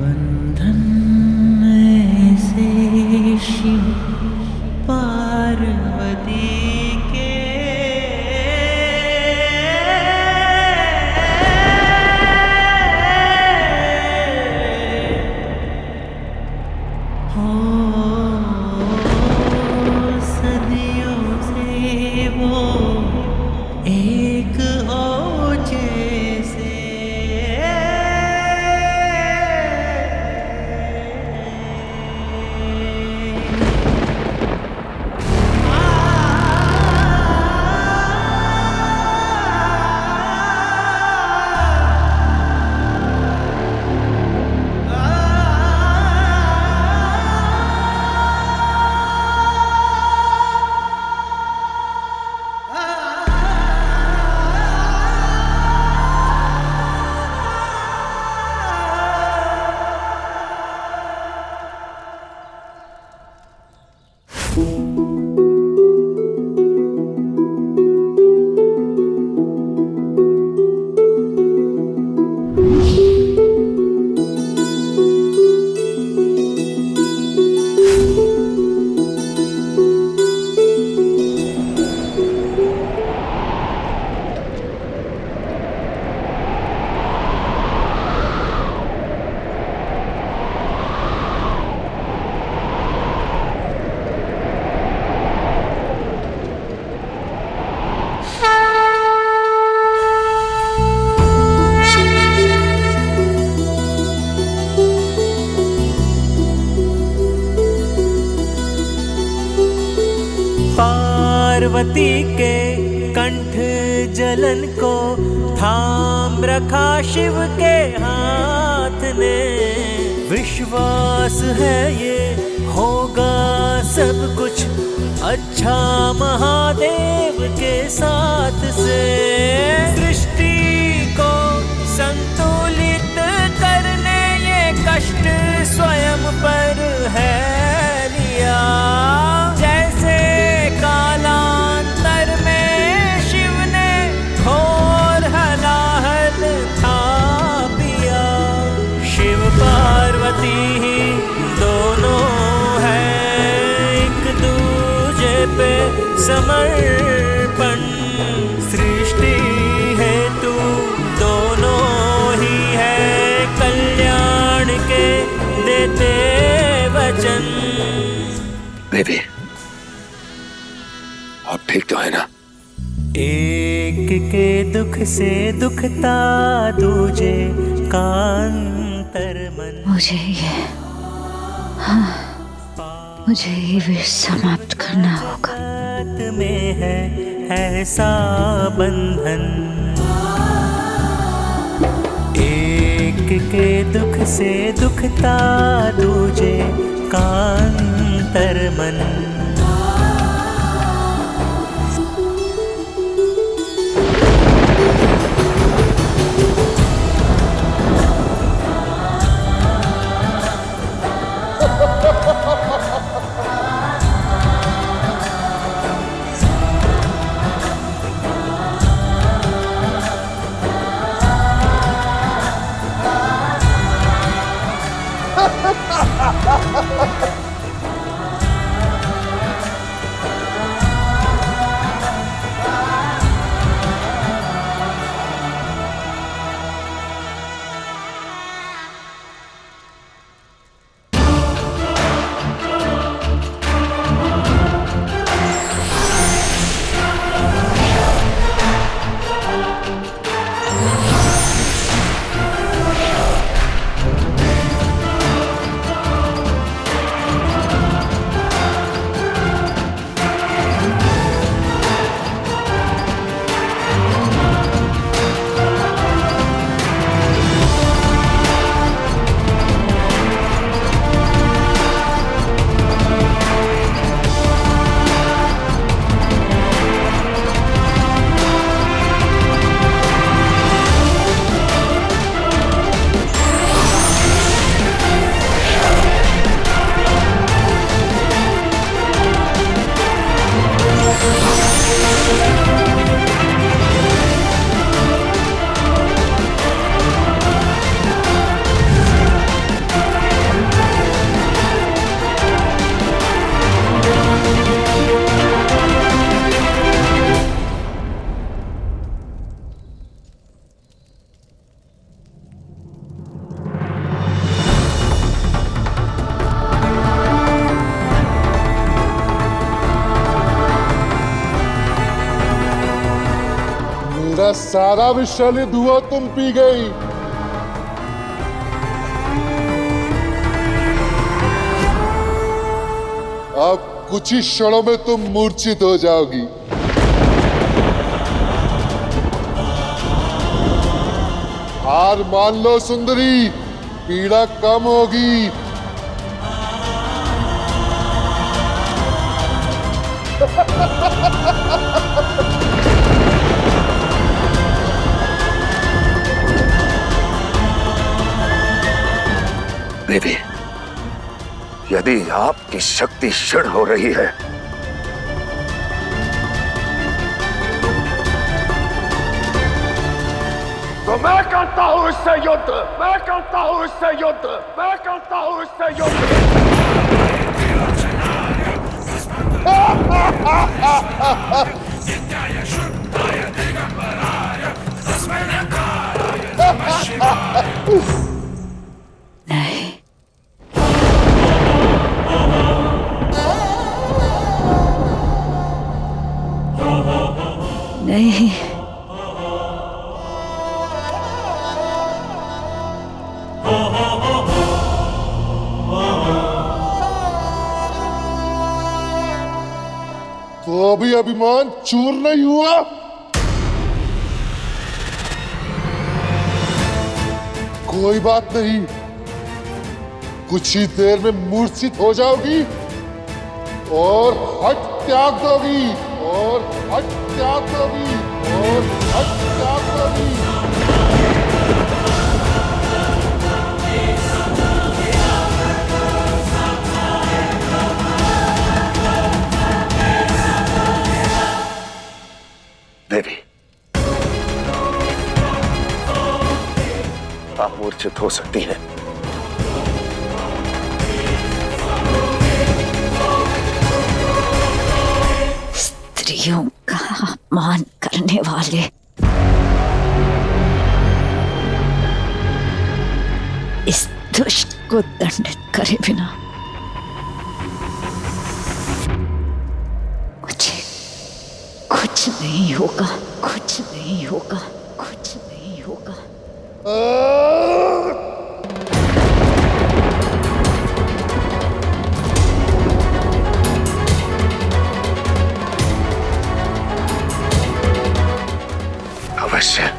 बंधन ऐसे शिव पार्वती के हो सदियों से वो एक ओझे से पार्वती के कंठ जलन को थाम रखा शिव के हाथ ने। विश्वास है ये होगा सब कुछ अच्छा महादेव के साथ से। सृष्टि को संतुलित करने ये कष्ट स्वयं पर है लिया। जैसे कालांतर में शिव ने घोर हलाहल था पिया। शिव पार्वती ही दोनों हैं एक दूजे पे समर्पण। सृष्टि है तू दोनों ही है कल्याण के देते वचन। बेबी अब ठीक तो है ना? एक के दुख से दुखता दूजे का अंतर मन। मुझे ये विष समाप्त करना होगा। में है ऐसा बंधन। एक के दुख से दुखता दूजे का अंतर मन। सारा विषैले धुआं तुम पी गई। अब कुछ ही क्षणों में तुम मूर्छित हो जाओगी। हार मान लो सुंदरी, पीड़ा कम होगी। देवी, यदि आपकी शक्ति क्षीण हो रही है तो मैं करता हूं इससे युद्ध, मैं करता हूं इससे युद्ध, मैं करता हूं इससे युद्ध। नहीं, नहीं, तो अभी अभिमान चूर नहीं हुआ। कोई बात नहीं, कुछ ही देर में मूर्छित हो जाओगी और हट त्याग दोगी, और हट त्याग दोगी, और हट त्याग दोगी। देवी, आप मूर्छित हो सकती हैं। स्त्रियों का अपमान करने वाले इस दुष्ट को दंडित करे बिना मुझे कुछ नहीं होगा, कुछ नहीं होगा, कुछ नहीं होगा। अवश्य।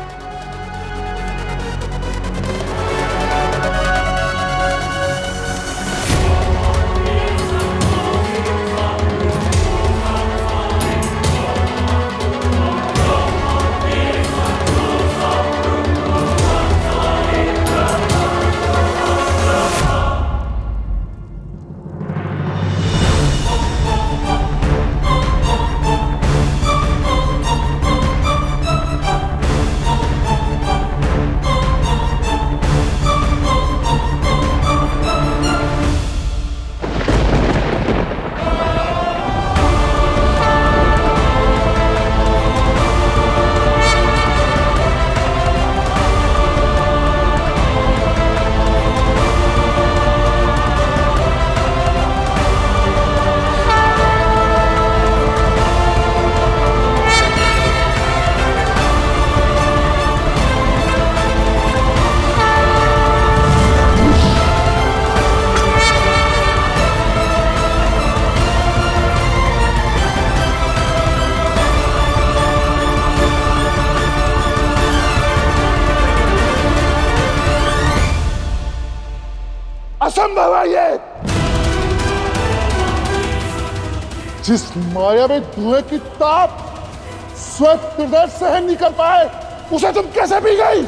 असंभव है ये। जिस माया में धुएं की ताप स्वस्थ हृदय सहन नहीं कर पाए, उसे तुम कैसे पी गई?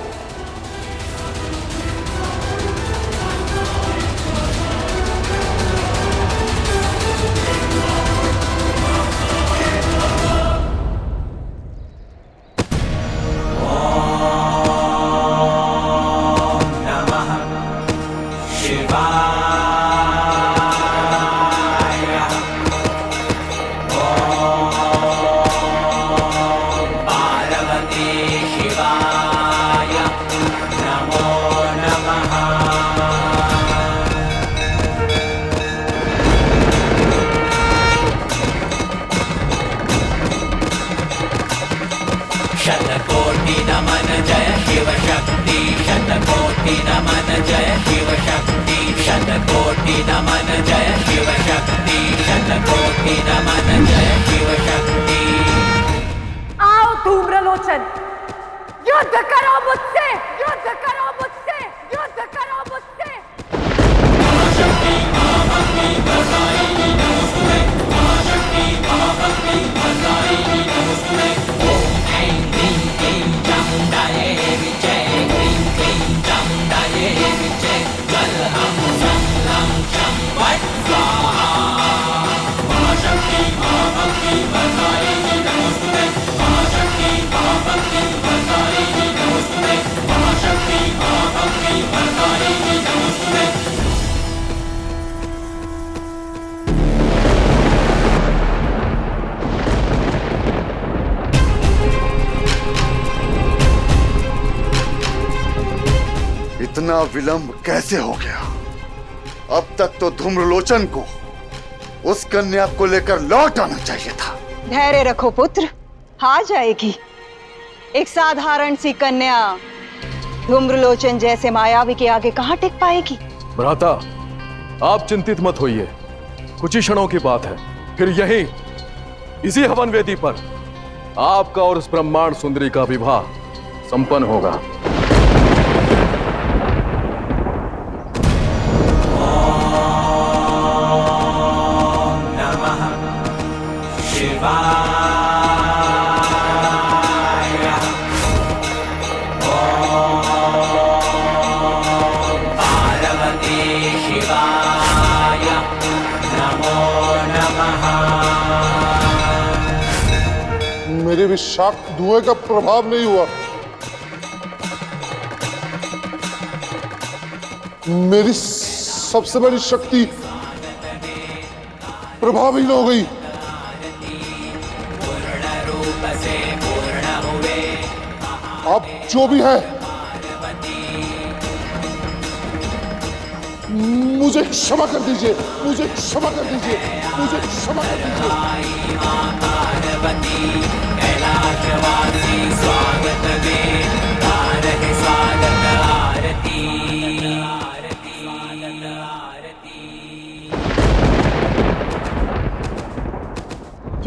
शतकोटि शिव शक्ति शतकोटि नमन जय शिव शक्ति शतकोटि नमन जय शिव शक्ति शतकोटि नमन जय शिव शक्ति। आओ धूम्रलोचन, युद्ध करो मुझसे, युद्ध करो मुझसे, युद्ध करो मुझसे। महाशक्ति महाभक्ति वरदायिनी नमोस्तुते, महाशक्ति महाभक्ति वरदायिनी नमोस्तुते। ओम ऐं ह्रीं क्लीं चामुण्डायै विजय, ह्रीं क्लीं चामुण्डायै विजय। जल हम सं लं शं वट स्वाहा। महाशक्ति महाभक्ति वरदायिनी नमोस्तुते, महाशक्ति महाभक्ति वरदायिनी नमोस्तुते, महाशक्ति महाभक्ति वरदायिनी नमोस्तुते। इतना विलंब कैसे हो गया? अब तक तो धूम्रलोचन को उस कन्या को लेकर लौट आना चाहिए था। धैर्य रखो पुत्र, आ जाएगी। एक साधारण सी कन्या धूम्रलोचन जैसे मायावी के आगे कहां टिक पाएगी? भ्राता, आप चिंतित मत होइए, कुछ ही क्षणों की बात है, फिर यही इसी हवन वेदी पर आपका और उस ब्रह्मांड सुंदरी का विवाह संपन्न होगा। मेरे विषाक्त धुएं का प्रभाव नहीं हुआ। मेरी सबसे बड़ी शक्ति प्रभावहीन हो गई। अब जो भी है मुझे क्षमा कर दीजिए, मुझे क्षमा कर दीजिए, मुझे क्षमा कर दीजिए। स्वागत वे कारहि स्वागत आरती।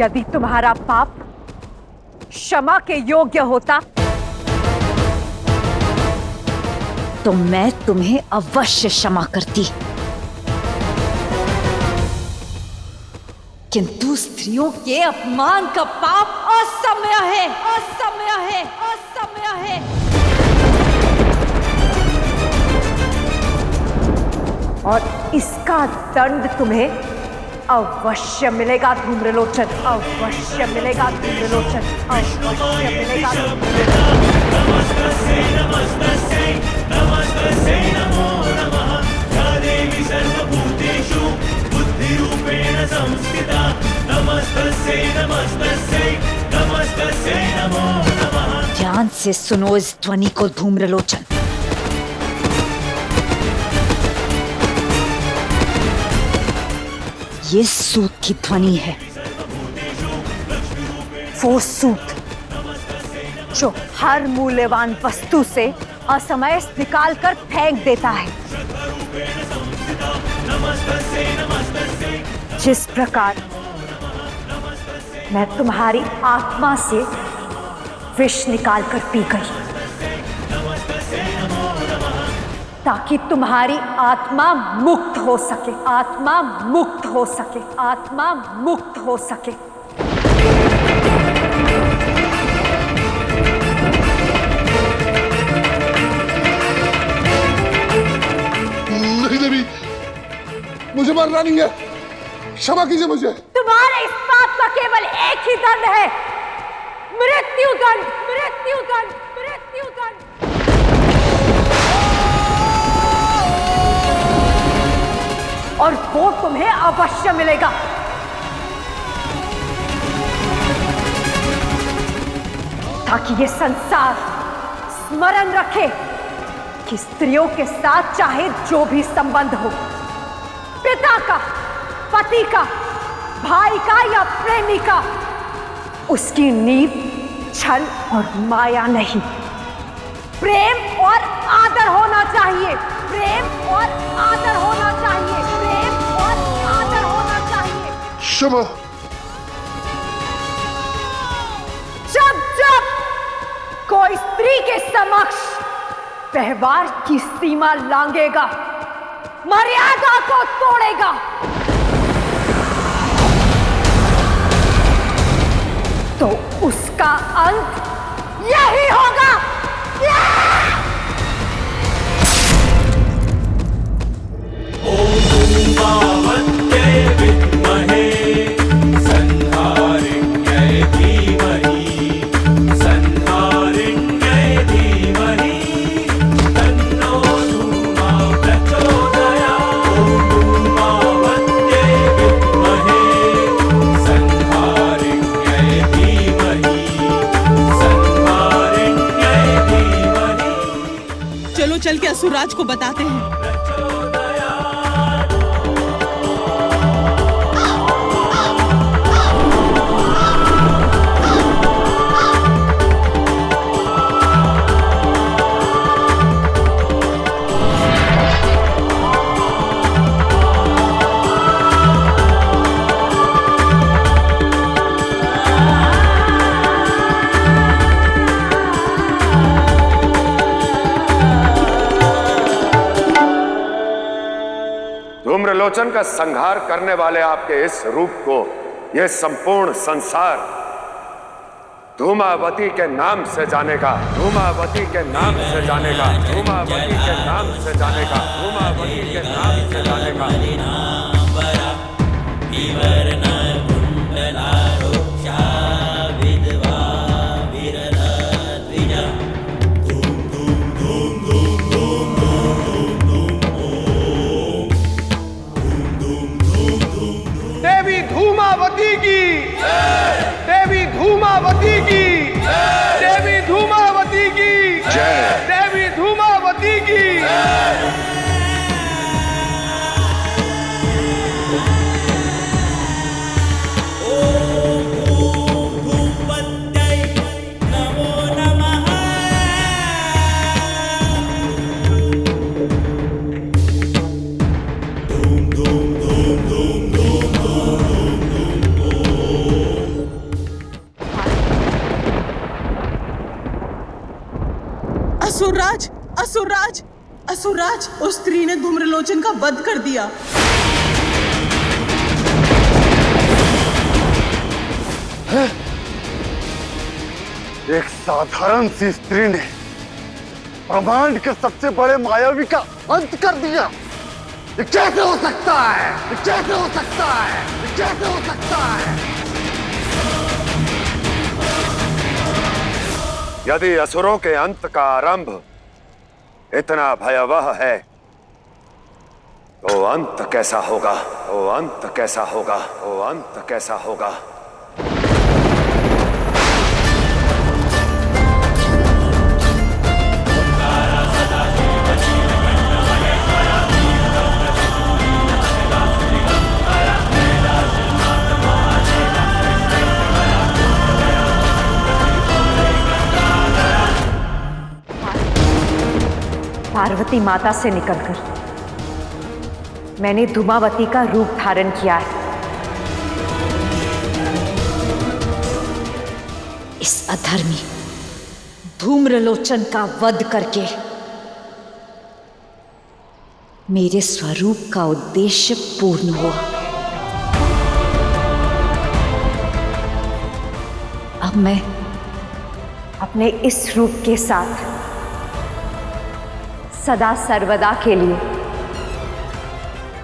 यदि तुम्हारा पाप क्षमा के योग्य होता तो मैं तुम्हें अवश्य क्षमा करती, किंतु स्त्रियों के अपमान का पाप असम्य है, असम्य है, असम्य है। और इसका दंड तुम्हें अवश्य मिलेगा धूम्रलोचन, अवश्य मिलेगा धूम्रलोचन, अवश्य मिलेगा। नमस्तस्यै नमस्तस्यै नमस्तस्यै नमो नमः। या देवी सर्वभूतेषु बुद्धिरूपेण संस्थिता। नमस्तस्यै नमस्तस्यै नमस्तस्यै नमो नमः। ध्यान से सुनो इस ध्वनि को धूम्रलोचन। ये सूत की ध्वनि है, वो सूत जो हर मूल्यवान वस्तु से असमय निकाल कर फेंक देता है। जिस प्रकार मैं तुम्हारी आत्मा से विष निकाल कर पी गई, ताकि तुम्हारी आत्मा मुक्त हो सके, आत्मा मुक्त हो सके, आत्मा मुक्त हो सके। नहीं देवी, मुझे मरना नहीं है, क्षमा कीजिए मुझे। तुम्हारे इस पाप का केवल एक ही दंड है, मृत्युदंड, मृत्युदंड, मृत्युदंड। और वो तुम्हें अवश्य मिलेगा। ताकि ये संसार स्मरण रखे कि स्त्रियों के साथ चाहे जो भी संबंध हो, पिता का, पति का, भाई का या प्रेमी का, उसकी नींव छल और माया नहीं, प्रेम और आदर होना चाहिए, प्रेम और आदर होना चाहिए, प्रेम और आदर होना चाहिए। शुभ। जब जब कोई स्त्री के समक्ष व्यवहार की सीमा लांघेगा, मर्यादा को तोड़ेगा, तो उसका अंत यही होगा। चल के असुरराज को बताते हैं। धूम्रलोचन का संहार करने वाले आपके इस रूप को यह संपूर्ण संसार धूमावती के नाम से जानेगा, धूमावती के नाम से जानेगा, धूमावती के नाम से जानेगा, धूमावती के नाम से जानेगा। देवी धूमावती की, देवी धूमावती की, देवी धूमावती की जय, देवी धूमावती की। असुरराज, असुरराज, असुरराज, उस स्त्री ने धूम्रलोचन का वध कर दिया। एक साधारण सी स्त्री ने ब्रह्मांड के सबसे बड़े मायावी का अंत कर दिया। ये कैसे हो सकता है? ये कैसे हो सकता है? ये कैसे हो सकता है? यदि असुरों के अंत का आरंभ इतना भयावह है, तो अंत कैसा होगा? तो अंत कैसा होगा? तो अंत कैसा होगा? पार्वती माता से निकलकर मैंने धूमावती का रूप धारण किया है। इस अधर्मी धूम्रलोचन का वध करके मेरे स्वरूप का उद्देश्य पूर्ण हुआ। अब मैं अपने इस रूप के साथ सदा सर्वदा के लिए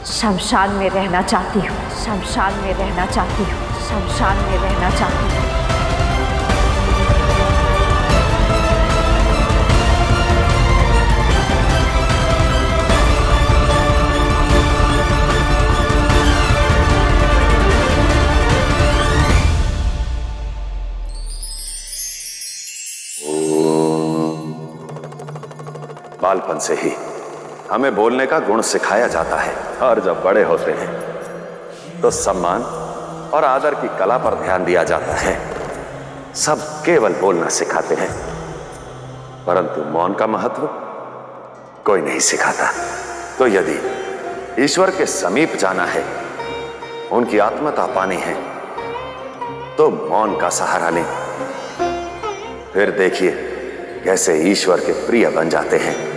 शमशान में रहना चाहती हूँ, शमशान में रहना चाहती हूँ, शमशान में रहना चाहती हूँ। बालपन से ही हमें बोलने का गुण सिखाया जाता है, और जब बड़े होते हैं तो सम्मान और आदर की कला पर ध्यान दिया जाता है। सब केवल बोलना सिखाते हैं, परंतु मौन का महत्व कोई नहीं सिखाता। तो यदि ईश्वर के समीप जाना है, उनकी आत्मता पानी है, तो मौन का सहारा लें। फिर देखिए कैसे ईश्वर के प्रिय बन जाते हैं।